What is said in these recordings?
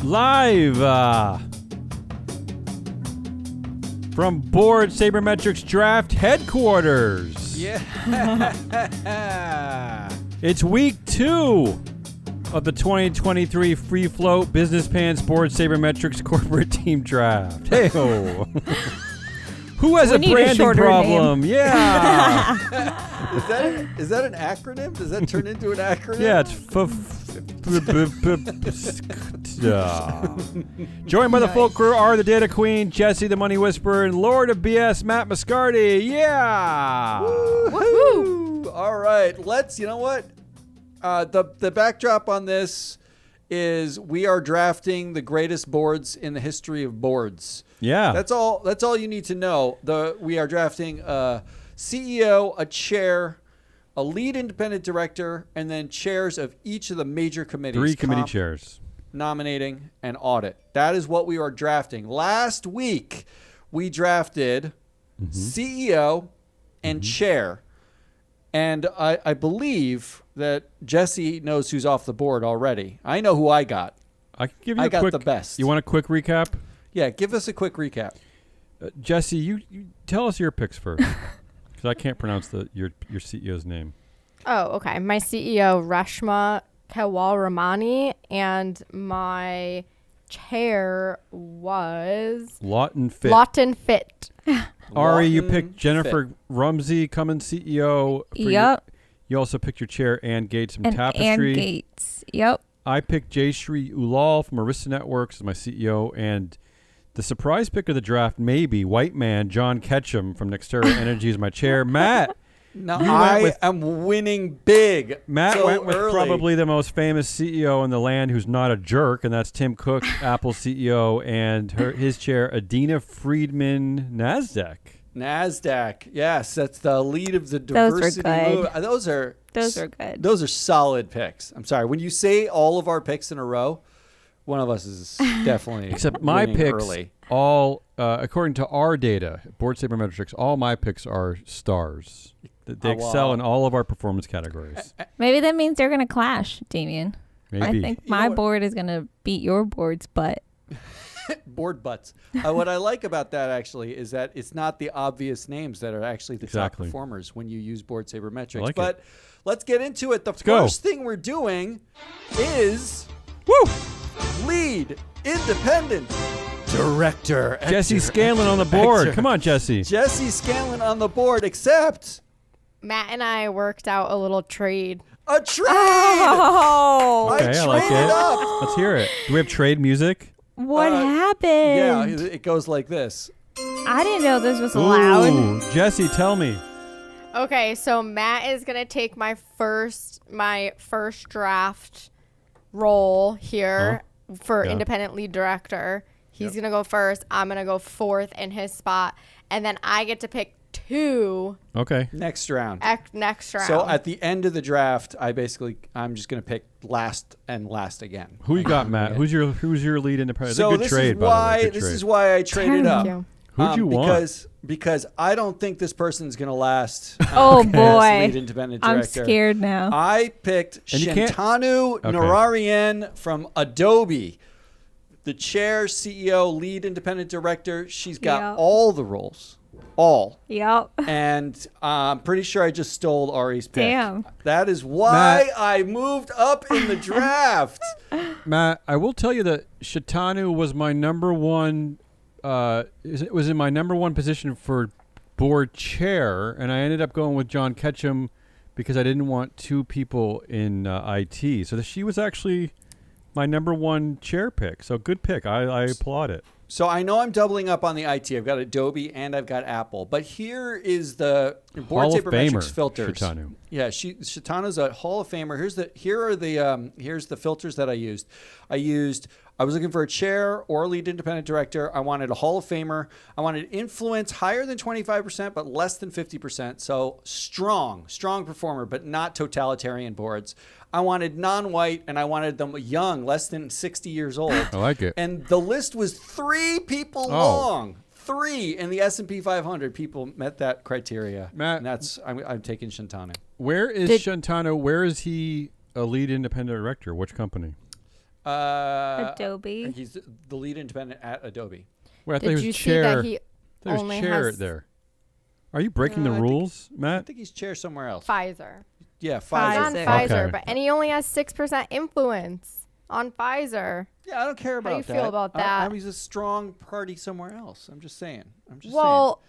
Live from Board Sabermetrics Draft Headquarters. Yeah. It's week 2 of the 2023 Free Float Business Pants Board Sabermetrics Corporate Team Draft. Hey-ho. Who has a branding problem? Name. Yeah. Is that an acronym? Does that turn into an acronym? Yeah, it's joined by the full crew are the Data Queen, Jesse the Money Whisperer, and Lord of BS, Matt Mascardi. Yeah. Woo-hoo. All right, you know what? The backdrop on this is we are drafting the greatest boards in the history of boards. Yeah. That's all you need to know. We are drafting a CEO, a chair, a lead independent director, and then chairs of each of the major committees. 3 committee chairs. Nominating, and audit. That is what we are drafting. Last week, we drafted CEO and chair. And I believe that Jesse knows who's off the board already. I know who I got. I can give you I got the best. You want a quick recap? Yeah, give us a quick recap. Jesse, you tell us your picks first. Because I can't pronounce your CEO's name. Oh, okay. My CEO, Reshma Kewalramani, and my chair was Lawton Fitt. Lawton Fitt. Ari, you Lawton picked Jennifer Fitt. Rumsey, Cummins CEO. Yep. You also picked your chair, Ann Gates from And Tapestry. Ann Gates. Yep. I picked Jayshree Ulal from Arista Networks as my CEO, and the surprise pick of the draft, maybe, white man John Ketchum from Nextera Energy is my chair. Matt. No, You I went with- am winning big. Matt so went with early. probably the most famous CEO in the land who's not a jerk, and that's Tim Cook, Apple CEO, and his chair, Adina Friedman, NASDAQ. NASDAQ. Yes, that's the lead of the Those were diversity good. move. Those are good. Those are solid picks. I'm sorry. When you say all of our picks in a row, one of us is definitely Except my winning picks, early. all according to our data, Board Sabermetrics, all my picks are stars. They excel in all of our performance categories. Maybe that means they're going to clash, Damien. Maybe. I think You know my what? board is going to beat your board's butt. Board butts. What I like about that actually is that it's not the obvious names that are actually the top Exactly. performers when you use Board Sabermetrics. like But let's get into it. The go. first thing we're doing is Woo! lead independent director. Jesse Scanlon on the board. Come on, Jesse. Jesse Scanlon on the board, except Matt and I worked out a little trade. a trade. Oh, Okay, I like traded it. up. Let's hear it. Do we have trade music? what Yeah, happened? it goes like this. I didn't know this was allowed. Ooh, Jesse, tell me. Okay, so Matt is gonna take my first draft role here for Yeah. independent lead director. He's gonna go first. I'm gonna go fourth in his spot, and then I get to pick 2 Okay. Next round. next round. So at the end of the draft, I'm just going to pick last and last again. Who you got, Matt? Who's your lead independent? So It's a good this trade, is by the way. why Good this trade. is why I traded Thank up. you. Who'd you want? Because I don't think this person's going to last. Oh, as boy. lead independent I'm director. scared now. I picked And you can't- Shantanu Okay. Nararayan from Adobe. The chair, CEO, lead independent director. She's got Yeah. all the roles. All. Yep. And I'm pretty sure I just stole Ari's pick. Damn. That is why Matt. I moved up in the draft. Matt, I will tell you that Shantanu was my number one. It was in my number one position for board chair, and I ended up going with John Ketchum because I didn't want 2 people in IT. So she was actually my number one chair pick. So good pick. I applaud it. So I know I'm doubling up on the IT. I've got Adobe and I've got Apple. But here is the Board Hall of Sabermetrics Famer, filters. Shantanu. Yeah, Shantana's a Hall of Famer. Here's the filters that I used. I was looking for a chair or a lead independent director. I wanted a Hall of Famer. I wanted influence higher than 25%, but less than 50%. So strong performer, but not totalitarian boards. I wanted non-white, and I wanted them young, less than 60 years old. I like it. And the list was 3 people long. 3 in the S&P 500 people met that criteria. Matt- and that's I'm taking Shantanu. Where is Shantanu? Where is he a lead independent director? Which company? Adobe. He's the lead independent at Adobe. Wait, I thought Did he you was see chair. that he There was only chair has there. Are you breaking I the think- rules, I Matt? think he's chair somewhere else. Pfizer? Yeah, He's Pfizer. on Pfizer. Pfizer, Okay. and he only has 6% influence on Pfizer. Yeah, I don't care about do you that. feel about that? He's a strong party somewhere else. I'm just saying. Well,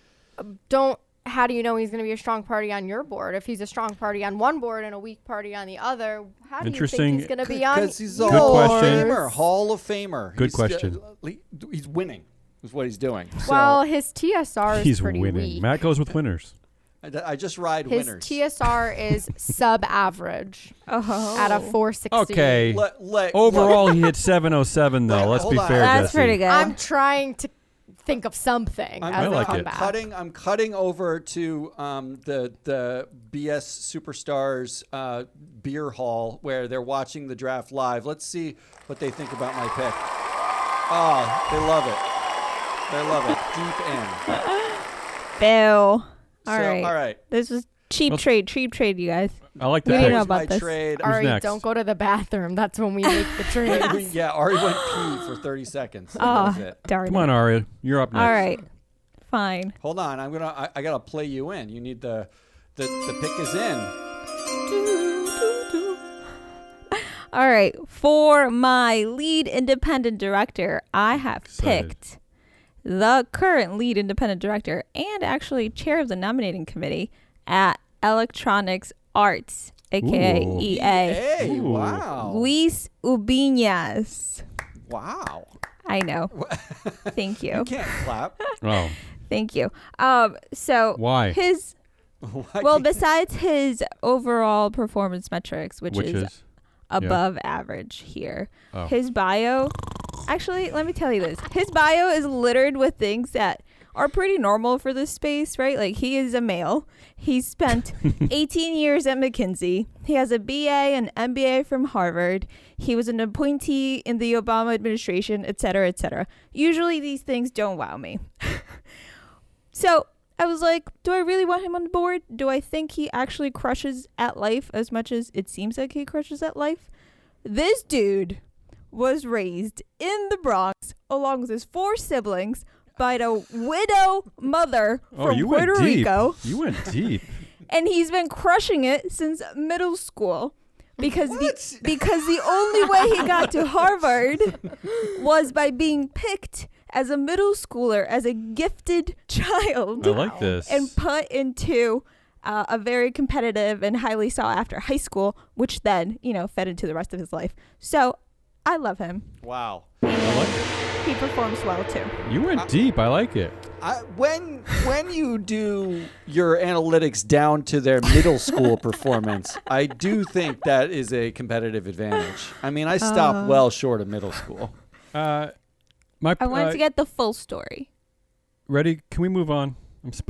how do you know he's going to be a strong party on your board? If he's a strong party on one board and a weak party on the other, how do you think Interesting. he's going to be on Because he's a yours? Good Hall of question. Famer. Hall of Famer. Good question. He's winning. Is what he's doing. So Well, his TSR is He's pretty winning. weak. Matt goes with winners. I just ride His winners. TSR is sub-average Oh. at a 460. Okay. Look, Overall, he hit 707 though. Wait, Let's hold be on. fair, That's Jesse. pretty good. I'm trying to think of something I'm, as I like a it. comeback. I'm cutting over to the BS Superstars beer hall where they're watching the draft live. Let's see what they think about my pick. Oh, they love it. They love it. Deep in. Boo. All So, right. all right. This was cheap Well- trade, you guys. I like the We That didn't pick. know was about my this. trade. Ari, next? don't go to the bathroom. That's when we make the trade. Yeah, Ari went pee for 30 seconds. That Oh, was it. darn Come it. on, Aria. You're up next. All right. Fine. Hold on. I gotta play you in. You need the pick is in. All right. For my lead independent director, I have Excited. picked the current lead independent director and actually chair of the nominating committee at Electronics Arts, aka Ooh. EA, Hey, Ooh. wow. Luis Ubiñas. Wow. I know. Thank You you. can't clap. Oh, Thank you. So why? his Why well, can't- besides his overall performance metrics, which Which is is above average here. Oh. His bio, actually, let me tell you this. His bio is littered with things that are pretty normal for this space, right? Like, he is a male. He spent 18 years at McKinsey. He has a BA and MBA from Harvard. He was an appointee in the Obama administration, et cetera, et cetera. Usually these things don't wow me. So I was like, do I really want him on the board? Do I think he actually crushes at life as much as it seems like he crushes at life? This dude was raised in the Bronx along with his 4 siblings by the widow mother Oh, from you Puerto went deep. Rico. You went deep. And he's been crushing it since middle school because What? because the only way he got to Harvard was by being picked as a middle schooler, as a gifted child, I like this. and put into a very competitive and highly sought after high school, which then, fed into the rest of his life. So I love him. Wow. I like it. He performs well too. You went deep. I like it. When you do your analytics down to their middle school performance, I do think that is a competitive advantage. I mean, I stopped well short of middle school. My I wanted to get the full story. ready. Can we move on?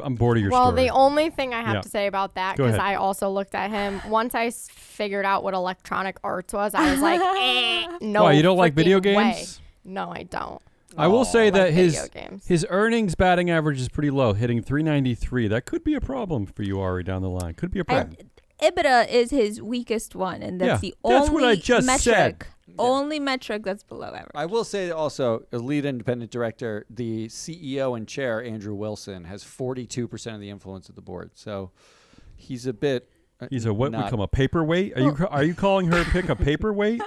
I'm bored of your Well, story. the only thing I have Yeah. to say about that, Go because ahead. I also looked at him, once I figured out what Electronic Arts was, I was like, no. Why, you don't like video freaking way. games? No, I don't. I will say Like that video games. his earnings batting average is pretty low, hitting 393. That could be a problem for you, Ari, down the line. Could be a problem. EBITDA is his weakest one, and that's Yeah, the only that's what I just metric. said. Only metric that's below average. I will say also, as lead independent director, the CEO and chair, Andrew Wilson, has 42% of the influence of the board. So he's a bit. He's a what we not- call a paperweight. Are you calling her pick a paperweight?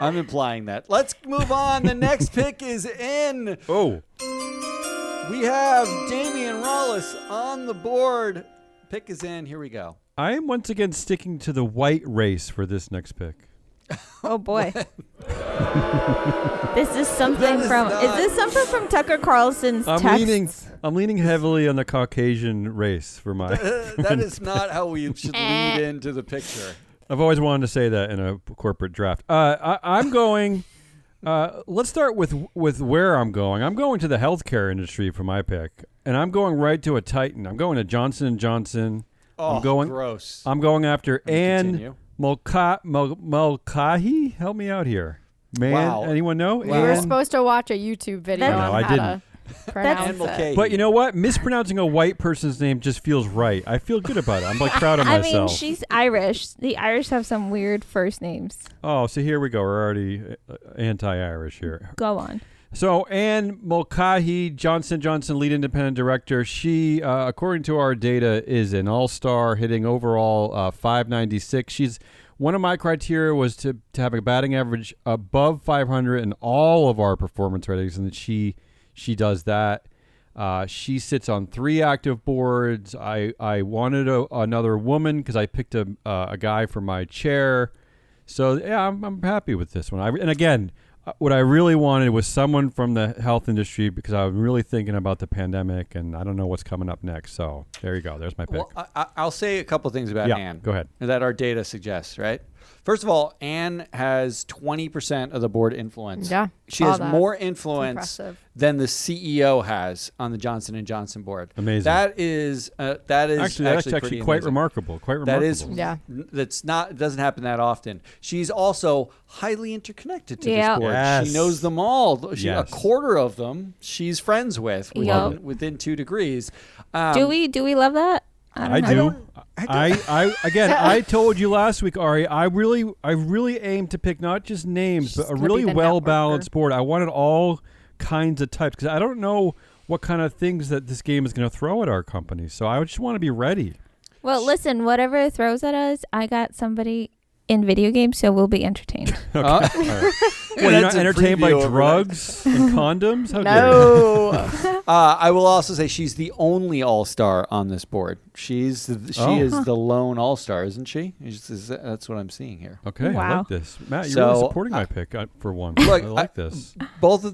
I'm implying that. Let's move on. The next pick is in. Oh, We have Damian Rollis on the board. Pick is in. Here we go. I am once again sticking to the white race for this next pick. Oh boy. This is something That is from. not- Is this something from Tucker Carlson's I'm texts? leaning heavily on the Caucasian race for my. That is not how we should lead into the picture. I've always wanted to say that in a corporate draft. I'm going. Let's start with where I'm going. I'm going to the healthcare industry for my pick, and I'm going right to a titan. I'm going to Johnson & Johnson. Oh, gross. I'm going after Anne Continue. Mulcahy. Help me out here, man. Wow. Anyone know? Wow. We were Anne- supposed to watch a YouTube video No, on I how didn't. to pronounce Ann it. Mulcahy. But you know what? Mispronouncing a white person's name just feels right. I feel good about it. I'm like proud of I myself. mean, she's Irish. The Irish have some weird first names. Oh, so here we go. We're already anti-Irish here. Go on. So Ann Mulcahy, Johnson & Johnson lead independent director, she, according to our data, is an all-star, hitting overall 596. She's one of my criteria was to have a batting average above 500 in all of our performance ratings, and that she does that. She sits on 3 active boards. I wanted another woman because I picked a guy for my chair. So yeah, I'm happy with this one. And again, what I really wanted was someone from the health industry because I'm really thinking about the pandemic and I don't know what's coming up next. So there you go. There's my pick. Well, I'll say a couple things about Yeah, Ann. go ahead. That our data suggests, right? First of all, Ann has 20% of the board influence. Yeah, She saw has that. more influence Impressive. than the CEO has on the Johnson & Johnson board. Amazing. That is Actually, that's pretty actually quite amazing. remarkable. Quite That remarkable. is, Yeah. That's not, it doesn't happen that often. She's also highly interconnected to Yeah. this board. Yes. She knows them all. A Yes. quarter of them she's friends with Yup. within 2 degrees. Do we love that? I don't know. do. I told you last week, Ari. I really aim to pick not just names, She's but a gonna really be the well balanced networker. board. I wanted all kinds of types because I don't know what kind of things that this game is going to throw at our company. So I just want to be ready. Well, listen, whatever it throws at us, I got somebody in video games, so we'll be entertained. All right. Well, you're not That's a entertained by preview over that. drugs and condoms? How dare you? No. I will also say she's the only all-star on this board. She is the lone all-star, isn't she? That's what I'm seeing here. Okay, I Wow. like this. Matt, you're really So, supporting my pick for one. look, I like this. Both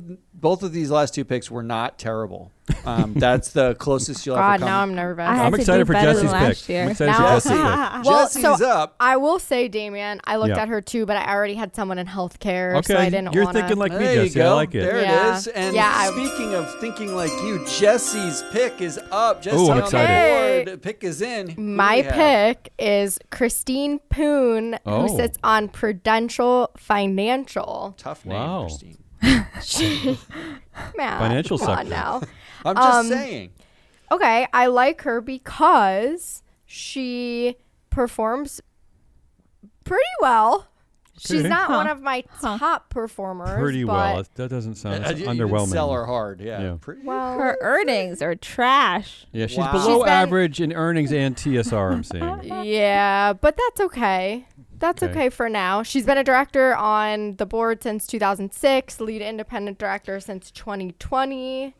of these last 2 picks were not terrible. That's the closest you'll ever God, come. now I'm nervous. I had I'm to excited do for better than Jesse's last pick. year. I'm excited Now- for Jesse's pick. Well, Jesse's so up. I will say, Damien, I looked Yeah. at her too, but I already had someone in healthcare, Okay, so I didn't you're wanna... thinking like me, There you Jesse. I go. like it. There Yeah. it is. And Yeah, I- speaking of thinking like you, Jesse's pick is up. Jesse Ooh, I'm on excited. the board. Pick is in. Who do My we have? pick is Christine Poon, Oh. who sits on Prudential Financial. Tough name, Wow. Christine. Man, Financial come on sector. now. I'm just saying. Okay, I like her because she performs pretty well. She's Okay. not Huh. one of my top performers. Pretty but well. That doesn't sound You didn't underwhelming. sell her hard. Yeah. Yeah. Well, Her earnings are trash. Yeah, she's Wow. below She's been- average in earnings and TSR, I'm saying. yeah, but that's okay. That's Okay. okay for now. She's been a director on the board since 2006, lead independent director since 2020.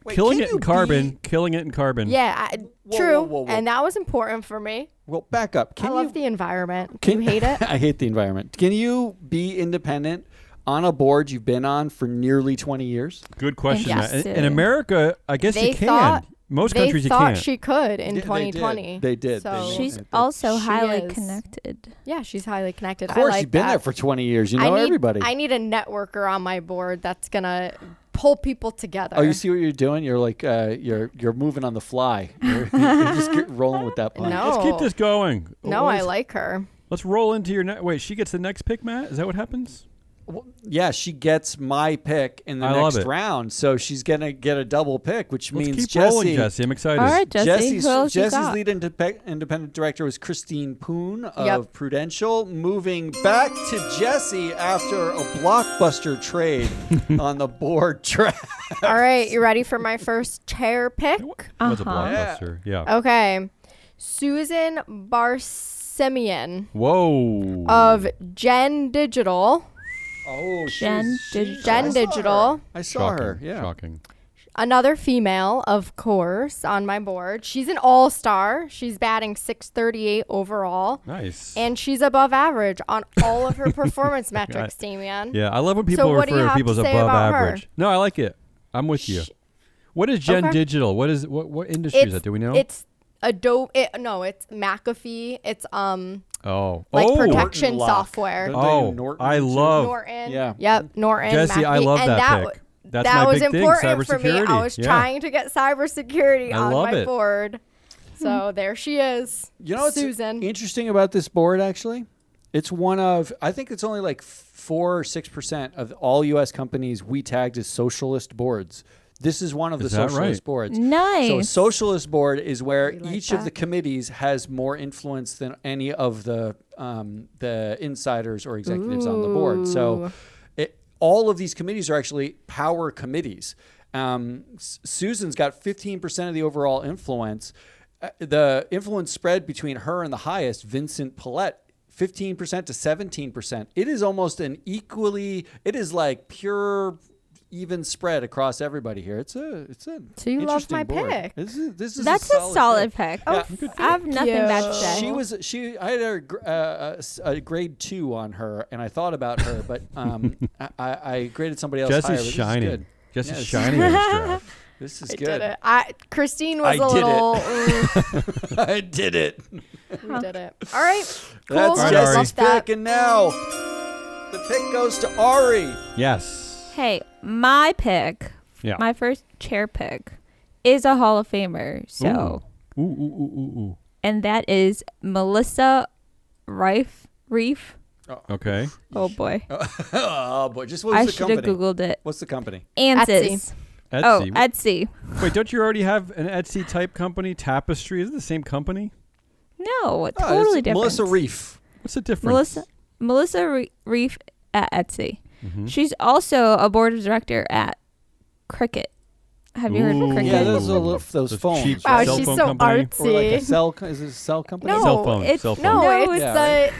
Wait, Killing can it in you carbon. be- Killing it in carbon. Yeah, Whoa, true. whoa, whoa, whoa. And that was important for me. Well, back up. I love the environment. Do Can you hate it? I hate the environment. Can you be independent on a board you've been on for nearly 20 years? Good question. Matt. Interesting. In America, I guess They you can. thought- Most they countries you thought can't. she could in Yeah, they did. 2020. They did. So They did. She's She also highly is. connected. yeah, she's highly connected. Of course, I like you've been that. there for 20 years. You know I need, everybody. I need a networker on my board that's gonna pull people together. Oh, you see what you're doing? You're like you're moving on the fly. You're just rolling with that plan. No. Let's keep this going. No, I like her. Let's roll into your wait. She gets the next pick, Matt. Is that what happens? Well, yeah, she gets my pick in the I love next it. round, so she's gonna get a double pick, which Let's means keep rolling, Jesse. I'm excited. All right, Jesse. Who else you Jesse's got? lead independent director was Christine Poon of Yep. Prudential. Moving back to Jesse after a blockbuster trade on the board track. All right, you ready for my first chair pick? What's a Uh-huh. blockbuster? Yeah. Okay. Susan Barsemian Whoa. of Gen Digital. Oh, Gen Digital. Gen Digital. I saw Shocking. her. Yeah. Shocking. Another female, of course, on my board. She's an all-star. She's batting 638 overall. Nice. And she's above average on all of her performance metrics, Damian. Yeah, I love when people what do you refer to have people as to say above about her? average. No, I like it. I'm with you. What is Gen Okay. Digital? What is what industry is that? Do we know? It's Adobe. No, it's McAfee. It's oh. like oh. protection Norton Lock. software. Don't Oh, they Norton I too? love Norton. Yeah. Yep. Norton. Jesse. I McAfee. love and that that pick. That's that my was big thing. important for me. I Cybersecurity. was Yeah. trying to get cybersecurity I on love my it. board. So there she is. You know what's Susan. interesting about this board, actually? It's one of, I think it's only like 4 or 6% of all U.S. companies we tagged as socialist boards. This is one of the Is that socialist right? boards. Nice. So a socialist board is where We like each of that. the committees has more influence than any of the insiders or executives on the board. So all of these committees are actually power committees. Susan's got 15% of the overall influence. The influence spread between her and the highest, Vincent Paulette, 15% to 17%. It is almost it is like pure even spread across everybody here. It's a So you love interesting my board. pick. This is That's a solid pick. Yeah. I have nothing bad to say. I had a grade 2 on her, and I thought about her, but I graded somebody else higher. but Jesse's this is shining. good. Jesse's Yes. shining in this draft. This is I good. did it. Christine was I a did little. I did it. We did it. All right. Cool. That's All right, Jesse's Ari. Love that. pick, and now the pick goes to Ari. Yes. Hey, my pick, Yeah. my first chair pick, is a Hall of Famer. So, Ooh. and that is Melissa Reif. Okay. Oh boy, Oh boy, just what I was the should have company? googled it. What's the company? Ansys. Etsy. Oh, Etsy. Wait, don't you already have an Etsy type company? Tapestry? Is it the same company? No, Oh, it's totally different. Melissa Reif. What's the difference? Melissa Reif at Etsy. Mhm. She's also a board of director at Cricket. Have you heard Ooh. of Cricket? Yeah, those Those phones. cheap Wow, cell she's phone so company. artsy. Or like a cell. Is it a cell company? No, Cell phone, it's cell phone. no, No, it's Yeah, the.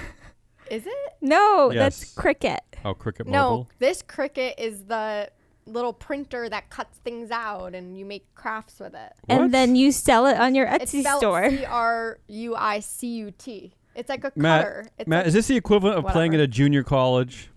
Is it? No, Yes. that's Cricket. Oh, Cricket No, Mobile. this Cricut is the little printer that cuts things out and you make crafts with it. What? And then you sell it on your It's Etsy spelled store. CRUICUT. It's like a Matt, cutter. It's Matt, like, is this the equivalent of playing at whatever. a junior college?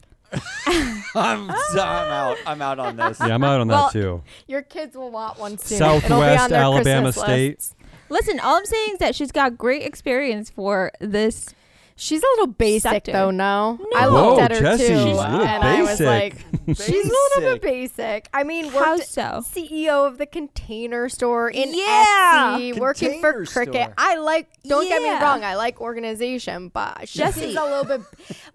I'm out. I'm out on this. Yeah, I'm out on Well, that too. your kids will want one soon. It'll be Southwest on their Alabama Christmas State. lists. Listen, all I'm saying is that she's got great experience for this. She's a little basic Sector. though. No, No. I Whoa, looked at her Jesse, too, she's a little and I was basic. like, she's a little bit basic. I mean, How worked so? CEO of the Container Store in Yeah. Etsy, working for Container Cricket. Store. I like. Don't get me Yeah. wrong. I like organization, but she Jesse. seems a little bit.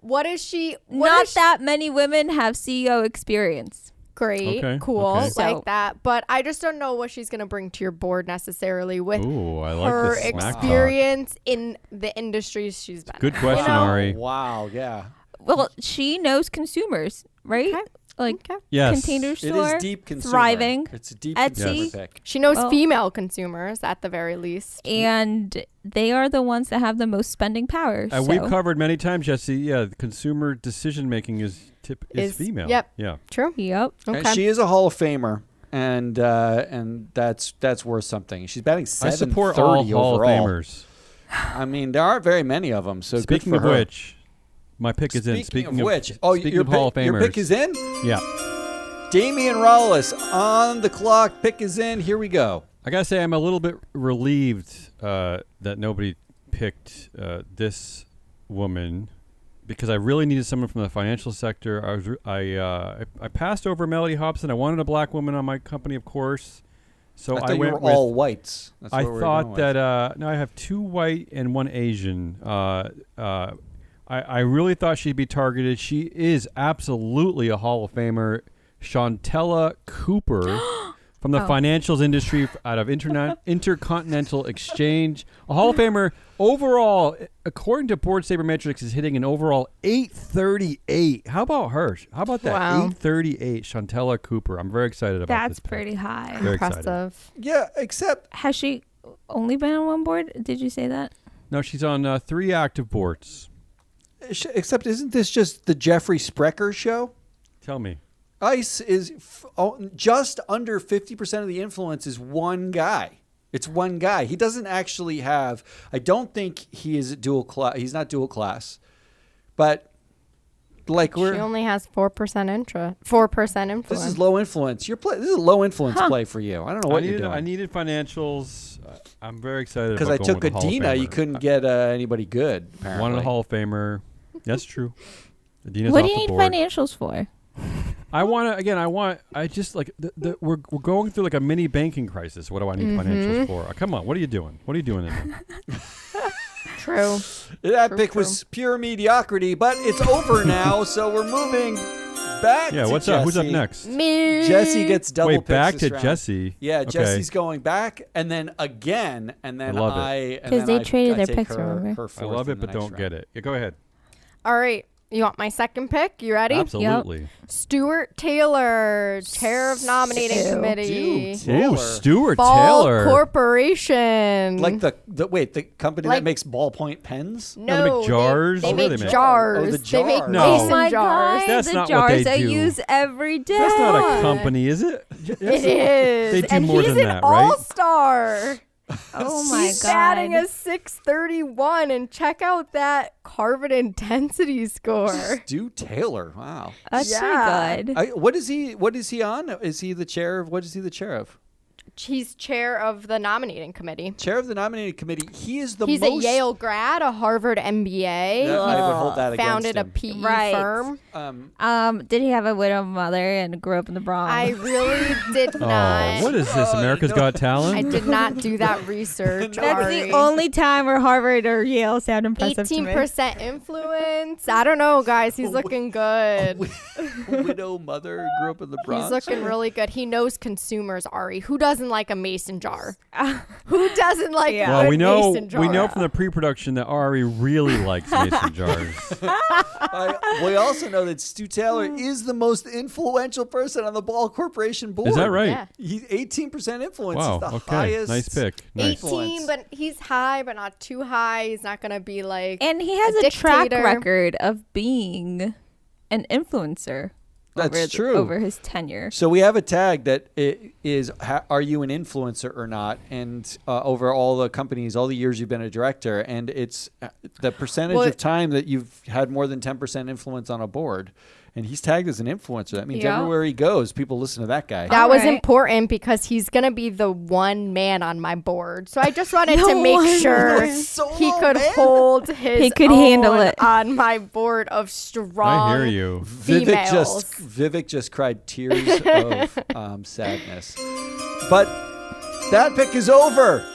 What is she? What Not is she- that many women have CEO experience. great, Okay, cool, okay. So- like that. But I just don't know what she's gonna bring to your board necessarily with Ooh, I like her this smack talk. experience in the industries she's been. Good in, question, you know? Ari. Wow. Yeah. Well, she knows consumers, right? Okay. Like Okay. Yes. Container It Store, is deep consumer. thriving. It's a deep Etsy. consumer pick. She knows Well- female consumers at the very least. and they are the ones that have the most spending power. And so. we've covered many times, Jesse. Yeah, the consumer decision making is Is- female. yep. Yeah. True. Yep. Okay. And she is a Hall of Famer, and that's worth something. She's batting I 730 support all Hall of overall. Famers. I mean, there aren't very many of them. So Speaking good of for her. which, my pick is in. Speaking of which, oh, speaking your of Hall of pick, Famers. your pick is in. Yeah. Damian Rollis on the clock. Pick is in. Here we go. I gotta say, I'm a little bit relieved that nobody picked this woman because I really needed someone from the financial sector. I passed over Melody Hobson. I wanted a black woman on my company, of course. So I thought I you went were with. all whites. That's I what we're thought going that no, I have 2 white and 1 Asian. I really thought she'd be targeted. She is absolutely a Hall of Famer. Shantella Cooper from the Oh. financials industry out of Intercontinental Exchange. A Hall of Famer overall, according to Board Sabermetrics, is hitting an overall 838. How about her? How about that? Wow. 838, Shantella Cooper. I'm very excited about That's this pick. pretty high. Very excited. Impressive. with. Yeah, except Has she only been on one board? Did you say that? No, she's on 3 active boards. isn't this just the Jeffrey Sprecher show? Tell me. ICE is just under 50% of the influence is one guy. It's one guy. He doesn't actually have. I don't think he is dual class. He's not dual class, but like She we're. only has 4% influence. 4% influence. This is low influence. This is a low influence play for you. I don't know what you're I doing. needed financials. I'm very excited Because about I going took with the Hall of Adina, you Famer. couldn't get anybody good. Apparently. Wanted a Hall of Famer. That's true. Adina's What off do you the need board. financials for? I just like we're going through like a mini banking crisis. What do I need financials for? Come on, what are you doing? What are you doing in there? True. That True, pick was pure mediocrity, but it's over now, so we're moving back. Yeah, to what's up? Who's up Jesse. next? Me. Jesse gets double Wait, picks back this to round. Jesse. Yeah, Okay. Jesse's going back, and then again, and then I love it. I. 'Cause they traded I their take picks, her, remember? her I fourth love in it, the but next don't round. get it. Yeah, go ahead. All right. You want my second pick? You ready? Absolutely. Stuart Taylor, chair of nominating Ew. committee. Dude, Taylor. Ooh, Stuart Ball Taylor. Corporation. Like the company Like- that makes ballpoint pens. No, they make jars? They What do make they make? jars. Oh, the They make jars. No. Oh mason my jars. god, That's the not what jars they I do. use every day. That's not a company, is it? It is. They do and more he's than an that, right? all-star. Oh my He's god. batting a 631, and check out that carbon intensity score. Stu Taylor. Wow. That's Yeah. pretty good. What is he? What is he on? Is he the chair of? What is he the chair of? He's chair of the nominating committee. Chair of the nominating committee. He is the He's most. a Yale grad, a Harvard MBA. Yeah, I would hold that against Founded a him. PE Right. firm. Did he have a widow mother and grew up in the Bronx? I really did not. Oh, what is this? America's no. Got Talent? I did not do that research. No. That's Ari. the only time where Harvard or Yale sound impressive to me. 18% influence. I don't know, guys. He's looking good. Widow mother grew up in the Bronx. He's looking really good. He knows consumers, Ari. Who doesn't like a mason jar? Who doesn't like Yeah. a Well, good we know mason jar? we know from the pre-production that Ari really likes mason jars. We also know that Stu Taylor is the most influential person on the Ball Corporation board. Is that right? Yeah. He's 18% influence. Wow. Is the Okay. highest. Nice pick. Nice. 18, but he's high, but not too high. He's not going to be like. And he has a a track dictator. record of being an influencer. That's true. Over his tenure. So we have a tag that is, are you an influencer or not? And over all the companies, all the years you've been a director, and it's the percentage Well, of time that you've had more than 10% influence on a board. And he's tagged as an influencer. That means Yeah. everywhere he goes, people listen to that guy. That was Alright. important because he's going to be the one man on my board. So I just wanted The to make one sure man. Solo he could man. hold his He could handle own it. on my board of strong I hear you. females. Vivek just cried tears of sadness. But that pick is over.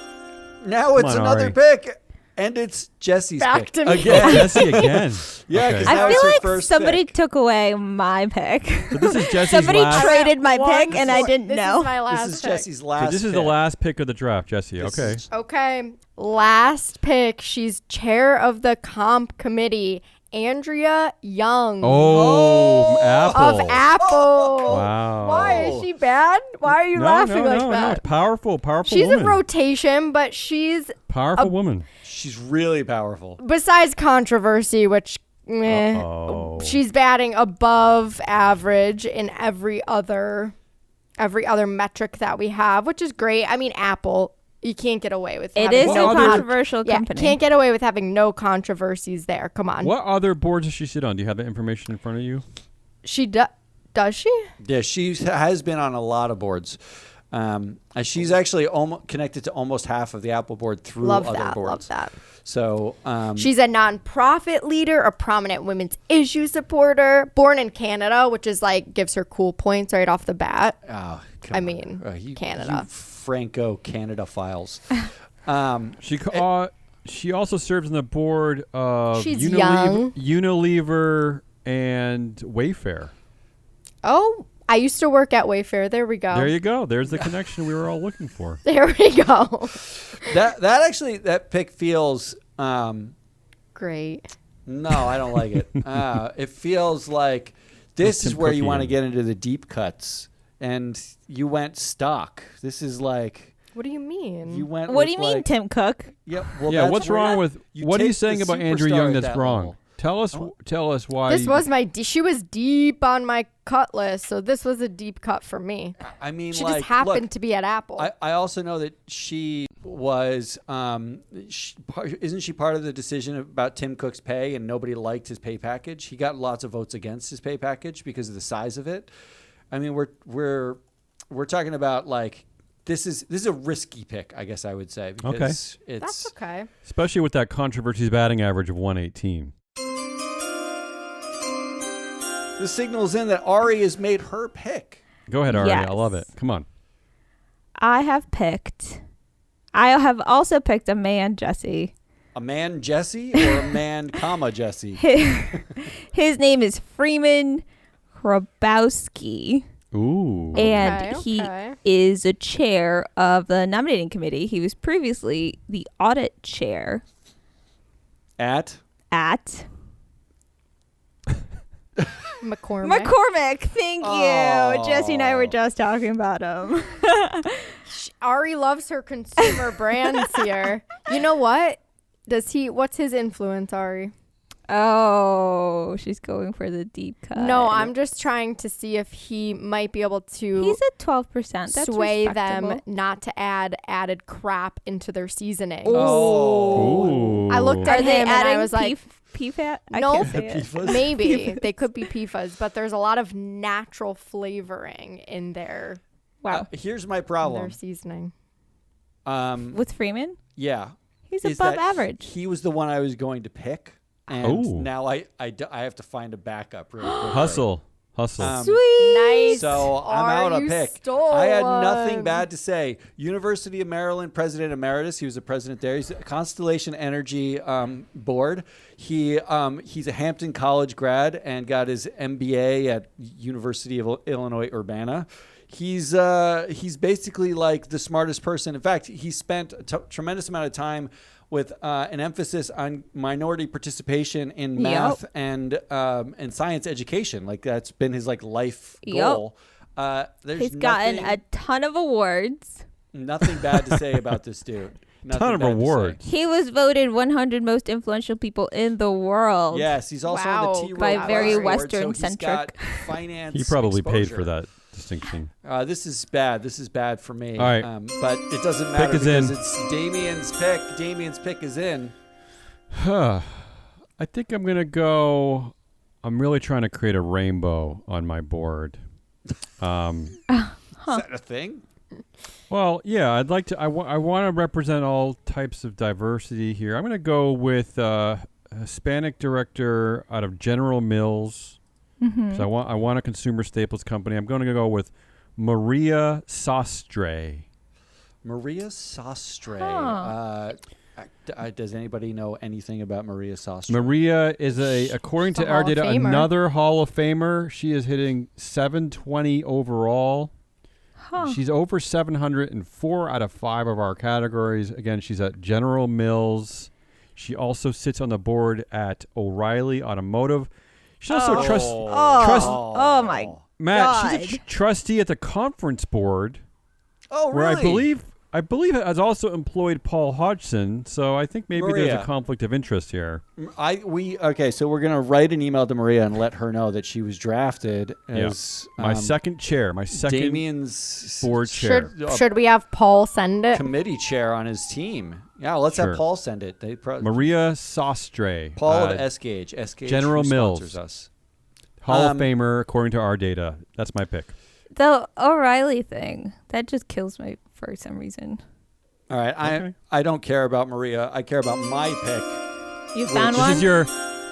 Now it's on, another Ari. pick. And it's Jesse's Back pick. to me. Again. Jesse again. Yeah, Okay. 'cause I That was feel her like first somebody pick. took away my pick. So this is Jesse's Somebody last. traded my One pick and I for- didn't this know. Is my last This is pick. Jesse's So last this is pick. the last pick of the draft, Jesse. This Okay. is- Okay, last pick. She's chair of the comp committee, Andrea Young Oh, Apple. of Apple. Wow. Why is she bad? Why are you laughing like no, that? it's powerful, powerful She's woman. in rotation, but she's Powerful woman. She's really powerful. besides controversy, which meh, Uh-oh. she's batting above average in every other metric that we have, which is great. I mean, Apple, you can't get away with It having is What a other- controversial yeah, company. can't get away with having no controversies there. Come on. What other boards does she sit on? Do you have that information in front of you? She does she? Yeah, she has been on a lot of boards. And she's actually connected to almost half of the Apple board through Love other that. boards. Love that. So She's a nonprofit leader, a prominent women's issue supporter, born in Canada, which is like gives her cool points right off the bat. oh, I mean, Canada. You Franco Canada files. She also serves on the board of She's young. Unilever and Wayfair. Oh, I used to work at Wayfair. There we go. There you go. There's the connection we were all looking for. There we go. that pick feels Great. no, I don't like it. It feels like this Tim is where you Cookie want to in. get into the deep cuts, and you went stock. This is like What do you mean? you went. What with do you mean, like- Tim Cook? Yep. Well, Yeah, that's what's where wrong with you what are you take saying the about Andrew superstar Young at that's that wrong? level. Tell us why. This was she was deep on my cut list, so this was a deep cut for me. I mean, She like, just happened look, to be at Apple. I also know that she was, isn't she part of the decision about Tim Cook's pay, and nobody liked his pay package? He got lots of votes against his pay package because of the size of it. I mean, we're talking about like this is a risky pick, I guess I would say, because it's That's okay. especially with that controversy's batting average of 118. the signals in that Ari has made her pick. Go ahead, Ari. Yes. I love it. Come on. I have also picked a man, Jesse. A man Jesse or a man, comma Jesse? His name is Freeman Hrabowski. Ooh. And Okay, he okay. is a chair of the nominating committee. He was previously the audit chair At at McCormick. Thank you. Oh. Jesse and I were just talking about him. Ari loves her consumer brands here. You know what? What's his influence, Ari? Oh, she's going for the deep cut. No, I'm just trying to see if he might be able to He's at 12%. That's sway them respectable. not to add added crap into their seasoning. Oh. I looked Are at they him and I adding was like, PFAS? I Nope. can't say it. maybe they could be PFAS, but there's a lot of natural flavoring in their Wow. Here's my in their problem. seasoning. With Freeman, Yeah. he's is above that average. He was the one I was going to pick. And Oh. now I have to find a backup really quick. Hustle. Sweet. Nice. So I'm out Ari, a you pick. stole I had nothing one. bad to say. University of Maryland President Emeritus. He was the president there. He's Constellation Energy Board. He's a Hampton College grad and got his MBA at University of Illinois Urbana. He's basically like the smartest person. In fact, he spent a tremendous amount of time with an emphasis on minority participation in math and science education. Like that's been his like life goal. There's He's gotten a ton of awards. nothing bad to say about this dude. Nothing Ton of bad to say. awards. He was voted 100 most influential people in the world. Yes, he's also Wow. on the T. By Rowe very Prize Award, Western-centric. So he's got finance. He probably paid exposure. for that distinction. This is bad. This is bad for me. All right. But it doesn't matter is because in. it's Damien's pick. Damien's pick is in. I think I'm going to go. I'm really trying to create a rainbow on my board. Is that a thing? Well, yeah, I'd like to. I want to represent all types of diversity here. I'm going to go with a Hispanic director out of General Mills. Mm-hmm. So I want a consumer staples company. I'm going to go with Maria Sastre. Maria Sastre. Huh. Does anybody know anything about Maria Sastre? Maria is according She's to a our Hall of data, Famer. another Hall of Famer. She is hitting 720 overall. Huh. She's over 700 in 4 out of 5 of our categories. Again, she's at General Mills. She also sits on the board at O'Reilly Automotive. She's also a trust. Oh my Matt, she's a God. trustee at the conference board, Oh, where really? I believe it has also employed Paul Hodgson. So I think maybe there's Maria. a conflict of interest here. So we're gonna write an email to Maria and let her know that she was drafted as My second chair, my second Damien's board chair. Should we have Paul send it? committee chair on his team. Yeah, let's Sure. have Paul send it. Maria Sastre. Paul of S-Gage. S-Gage General who Mills. sponsors us. Hall of Famer, according to our data. That's my pick. The O'Reilly thing, that just kills me for some reason. All right, Okay. I don't care about Maria. I care about my pick. You found This one? is your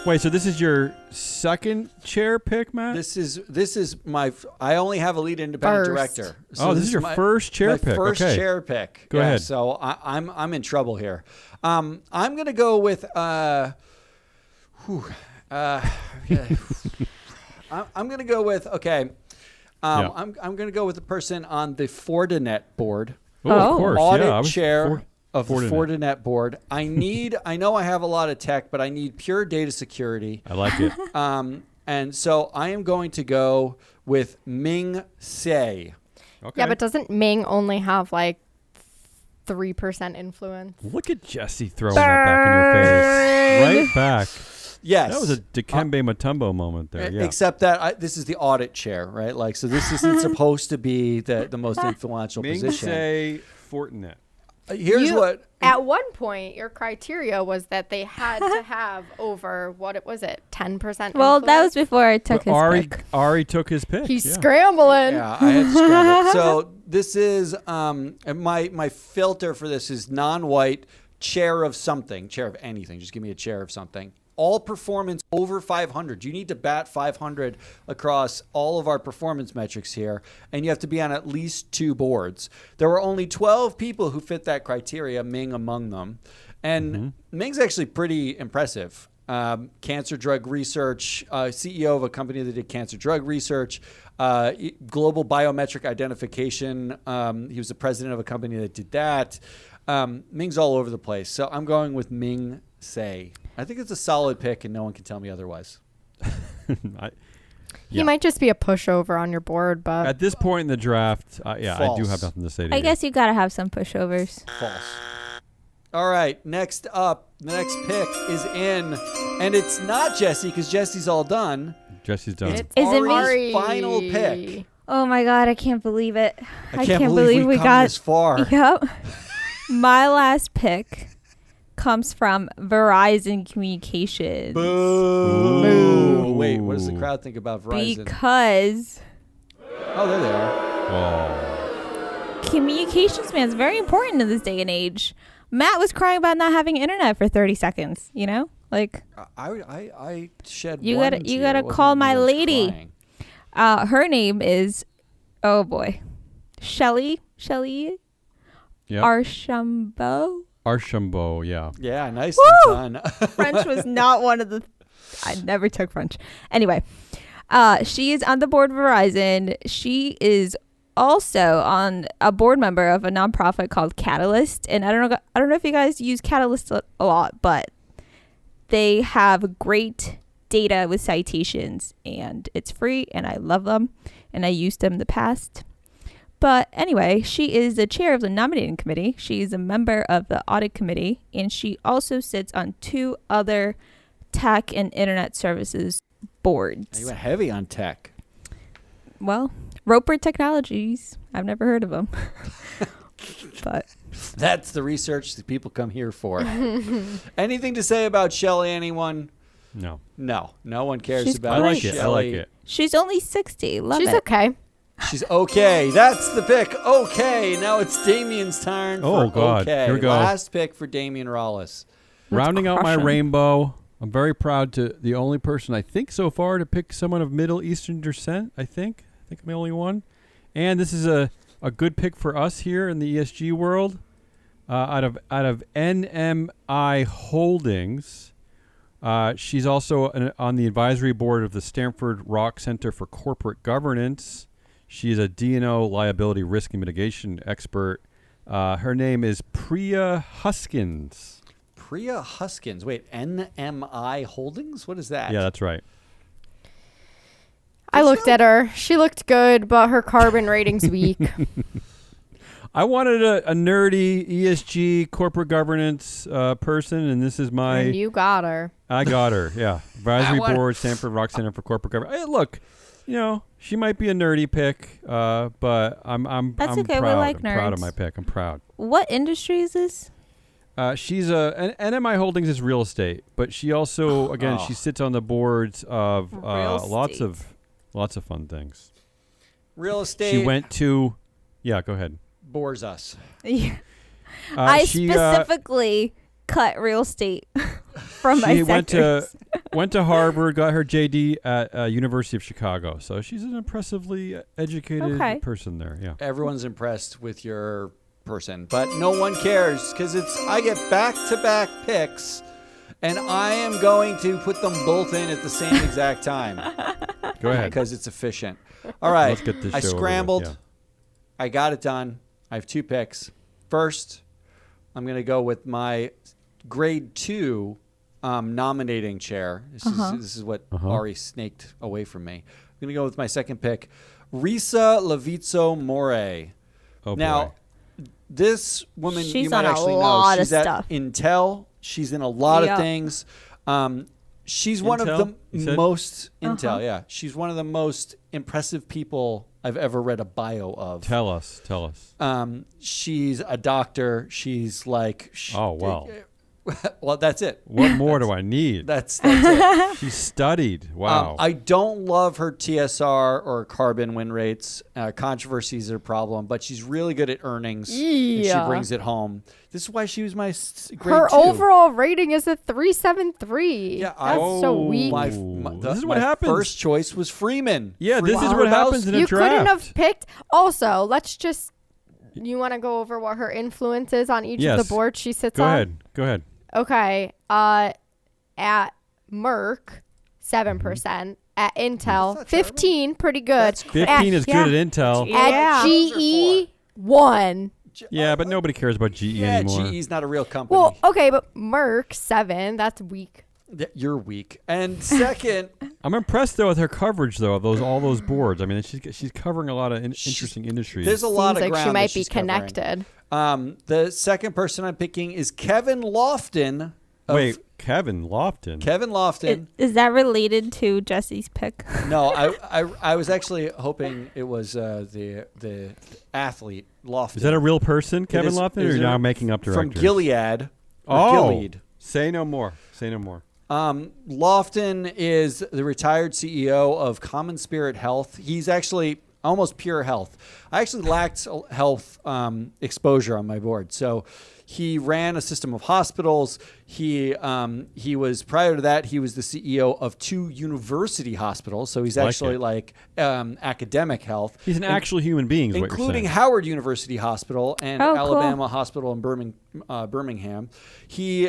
wait. So this is your second chair pick, Matt. This is my. I only have a lead independent First. director. Oh, this is your first chair my pick. First Okay. chair pick. Go ahead. So I'm in trouble here. I'm gonna go with I'm gonna go with okay. Yeah. I'm gonna go with the person on the Fortinet board. Oh, Oh. of course. Audit yeah, I was chair of the Fortinet. Fortinet board. I know I have a lot of tech, but I need pure data security. I like it. And so I am going to go with Ming Tse. Okay. Yeah, but doesn't Ming only have like 3% influence? Look at Jesse throwing that back in your face. Right back. Yes. That was a Dikembe Mutombo moment there. Yeah. Except that this is the audit chair, right? Like, so this isn't supposed to be the most influential Ming position. say Fortinet. Here's what. At one point, your criteria was that they had to have over, what was it, 10%? Well, that was influence? before I took But his pick. Ari took his pick. He's yeah. scrambling. Yeah, I had to scramble. So this is my filter for this is non-white chair of something, chair of anything. Just give me a chair of something. All performance over 500. You need to bat 500 across all of our performance metrics here, and you have to be on at least 2 boards. There were only 12 people who fit that criteria, Ming among them. And Ming's actually pretty impressive. cancer drug research, CEO of a company that did cancer drug research, global biometric identification. He was the president of a company that did that. Ming's all over the place. So I'm going with Ming Tse. I think it's a solid pick, and no one can tell me otherwise. He might just be a pushover on your board, but At this point in the draft, I do False. have nothing to say to I you. guess you gotta have some pushovers. False. All right, next up, the next pick is in, and it's not Jesse because Jesse's all done. Jesse's done. It's Is it me? Ari's final pick. Oh my god, I can't believe it. I can't believe we got got this far. Yep. My last pick comes from Verizon Communications. Boo. Boo. Wait, what does the crowd think about Verizon? Because Oh, there they are. Oh. communications, man, is very important in this day and age. Matt was crying about not having internet for 30 seconds, you know? Like, I shed You one gotta- you tear. gotta It wasn't call me my that was lady. crying. her name is, oh boy, Shelly Yep. Archambault. Archambault, yeah. Yeah, nice Woo! done. French was not one of the. I never took French. Anyway, she is on the board of Verizon. She is also on a board member of a nonprofit called Catalyst, and I don't know if you guys use Catalyst a lot, but they have great data with citations, and it's free, and I love them, and I used them in the past. But anyway, she is the chair of the nominating committee. She is a member of the audit committee, and she also sits on 2 other tech and internet services boards. You went heavy on tech. Well, Roper Technologies. I've never heard of them. But That's the research that people come here for. Anything to say about Shelly, anyone? No. No one cares She's about I like great. it. I like Shelley. it. she's only 60. Love she's it. okay. She's okay. That's the pick. Okay. Now it's Damien's turn. Oh, for God. Okay. Here we go. Last pick for Damien Rollis. Rounding out my crush 'em. rainbow, I'm very proud to the only person I think so far to pick someone of Middle Eastern descent. I think I'm the only one. And this is a good pick for us here in the ESG world. Out of NMI Holdings. She's also on the advisory board of the Stanford Rock Center for Corporate Governance. She is a D&O liability risk and mitigation expert. Her name is Priya Huskins. Priya Huskins. Wait, NMI Holdings? What is that? Yeah, that's right. I looked at her. She looked good, but her carbon rating's weak. I wanted a nerdy ESG corporate governance person, and this is my. And you got her. I got her. Yeah, advisory That one. board, Stanford Rock Center for Corporate Governance. Hey, look, she might be a nerdy pick, but I'm That's I'm okay, we proud. like I'm proud of nerds. my pick. I'm proud. What industry is this? She's NMI Holdings is real estate, but she also she sits on the boards of Real lots estate. of fun things. Real estate She went to. Yeah, go ahead. bores us. Yeah. I she, specifically cut real estate from my She sectors. went to Harvard, got her JD at University of Chicago. So she's an impressively educated Okay. person there. Yeah. Everyone's impressed with your person, but no one cares because I get back-to-back picks, and I am going to put them both in at the same exact time Go ahead. because it's efficient. All right, Let's get this I show over with, scrambled. yeah. I got it done. I have 2 picks. First, I'm going to go with my grade 2 nominating chair. This is what Ari snaked away from me. I'm going to go with my second pick, Risa Lavizzo More. Oh, Now, boy. this woman, you She's might on a actually know, lot of she's at stuff. Intel. She's in a lot Yep. of things. She's one of Intel, you the said? most Intel. Yeah, she's one of the most impressive people I've ever read a bio of. Tell us. She's a doctor. She's like. Oh, wow. Well, that's it. What more do I need? That's it. She studied. Wow. I don't love her TSR or carbon win rates. Controversies are a problem, but she's really good at earnings. And she Yeah. brings it home. This is why she was my grade Her 2. overall rating is a 373. Yeah, That's so weak. This is what happens. First choice was Freeman. Yeah, this is Freeman what House. happens in a You couldn't have draft. picked. Also, let's just. You want to go over what her influence is on each of Yes. the boards she sits Go on? ahead. Go ahead. Okay. At Merck, 7%. At Intel, That's not 15, pretty good. That's great. 15 is yeah. good at Intel. Yeah. At GE, 1. Yeah, but nobody cares about GE Yeah, anymore. GE's not a real company. Well, okay, but Merck, 7. That's weak. You're weak. And second, I'm impressed though with her coverage though of all those boards. I mean, she's covering a lot of interesting industries. there's a lot Seems of like ground she that might be she's covering. connected. The second person I'm picking is Kevin Lofton. Wait, Kevin Lofton. Kevin Lofton. Is that related to Jesse's pick? No, I was actually hoping it was the athlete Lofton. Is that a real person, Kevin is- Lofton, it or is you're a- now making up directors? from Gilead? Oh, Gilead. say no more. Say no more. Lofton is the retired CEO of Common Spirit Health. He's actually almost pure health. I actually lacked health exposure on my board. So he ran a system of hospitals. He was, prior to that, he was the CEO of 2 university hospitals. So he's Like actually it. like academic health. He's an actual human being, is what you're Including saying. Howard University Hospital and Oh, cool. Alabama Hospital in Birmingham. He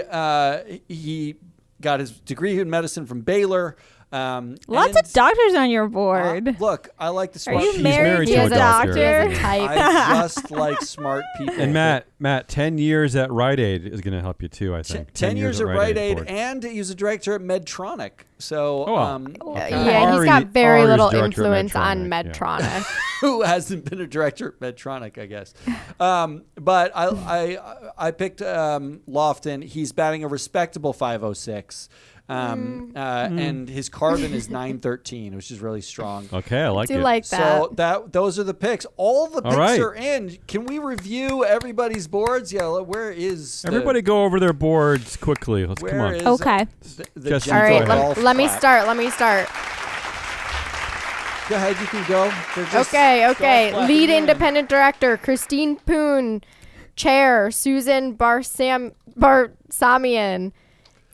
got his degree in medicine from Baylor. Lots and, of doctors on your board. Look, I like the Are smart you She's people. married married to to a a doctor. He has doctor? a type. I just like smart people. And Matt, 10 years at Rite Aid is going to help you too, I think. 10 years at Rite Aid, board. and he was a director at Medtronic. So, Oh, wow. Yeah, Okay. he's got very Ari's little director at influence on Medtronic, Medtronic. who hasn't been a director at Medtronic, I guess. But I picked Lofton. He's batting a respectable 506. And his carbon is 913, which is really strong. Okay, I like Do it. like that. So those are the picks. All the picks right. are in. Can we review everybody's boards? Yeah, where is Everybody go over their boards quickly. Come where on. is Okay. the Jesse, All go right, ahead. golf let me clap? start. Let me start. Go ahead, you can go. They're just Okay. golf clapping Lead in. independent director, Christine Poon. Chair, Susan Barsamian.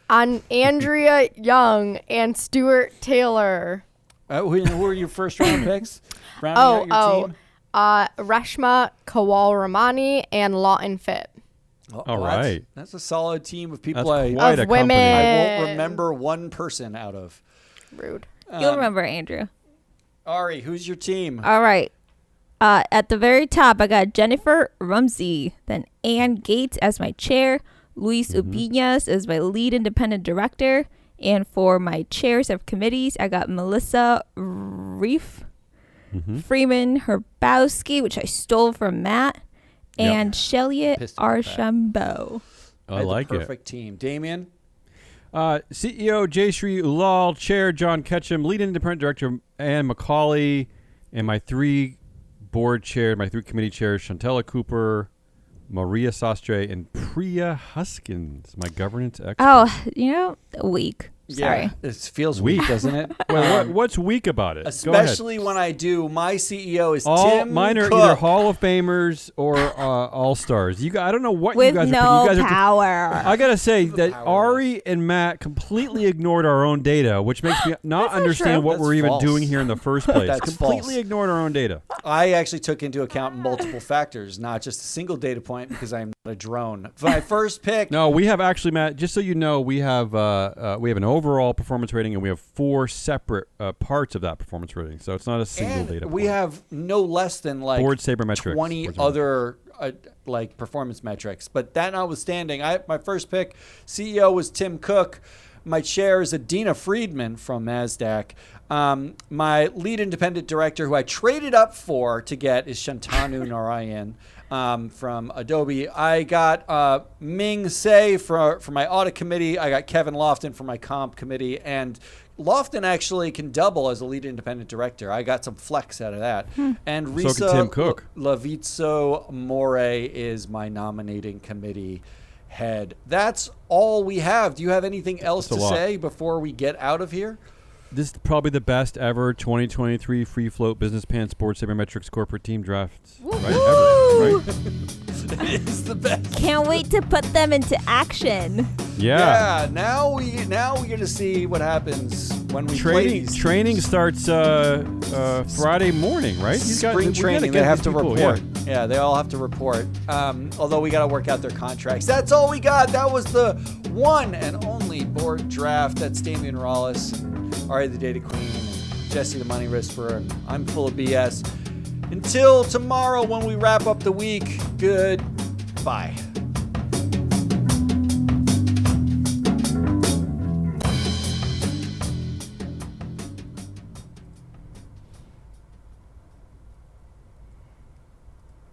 On Andrea Young and Stuart Taylor. Who are your first round picks? Rounding out your team? Reshma Kawalramani and Lawton Fit. All right. That's a solid team of people That's I quite a Of women. company. won't remember one person out of. Rude. You'll remember Andrew. Ari, who's your team? All right. At the very top, I got Jennifer Rumsey, then Ann Gates as my chair, Luis Ubiñas as my lead independent director, and for my chairs of committees, I got Melissa Reef, Freeman Herbowski, which I stole from Matt, Yep. and Sheliot Pissed about that. Archambault. I had like the it. perfect team. Damien? CEO Jayshree Ulal, Chair John Ketchum, Lead Independent Director Ann McCauley, and my 3 board chairs, my 3 committee chairs, Shantella Cooper, Maria Sastre, and Priya Huskins, my governance expert. Oh, weak. Sorry. Yeah, it feels weak, doesn't it? Wait, what's weak about it? Go Especially when I do. My CEO is ahead. Tim Mine are Cook. either Hall of Famers or All Stars. I don't know what With you guys are. no You guys are power. I gotta say that powerless. Ari and Matt completely ignored our own data, which makes me not understand what That's we're even false. doing here in the first place. That's Completely false. ignored our own data. I actually took into account multiple factors, not just a single data point, because I'm not a drone. My first pick. No, we have actually, Matt. Just so you know, we have an overall performance rating, and we have 4 separate parts of that performance rating. So it's not a single And data point. we have no less than like Board sabermetrics. 20 Board sabermetrics. other like performance metrics. But that notwithstanding, my first pick, CEO was Tim Cook. My chair is Adina Friedman from NASDAQ. My lead independent director, who I traded up for to get, is Shantanu Narayan from Adobe. I got Ming Se for my audit committee. I got Kevin Lofton for my comp committee. And Lofton actually can double as a lead independent director. I got some flex out of that. And So Risa can Tim Cook. Lavizzo More is my nominating committee head. That's all we have. Do you have anything else to That's a lot. say before we get out of here? This is probably the best ever 2023 free float business pants board sabermetrics corporate team drafts. Right, ever, right? It is the best. Can't wait to put them into action. Yeah. Now we get to see what happens when we play these Training starts Friday morning, right? spring training. They have to report. Yeah, they all have to report. Although we got to work out their contracts. That's all we got. That was the one and only Board Draft. That's Damian Rollis, Ari the Data Queen, and Jesse the Money Whisperer. I'm full of BS. Until tomorrow when we wrap up the week, goodbye.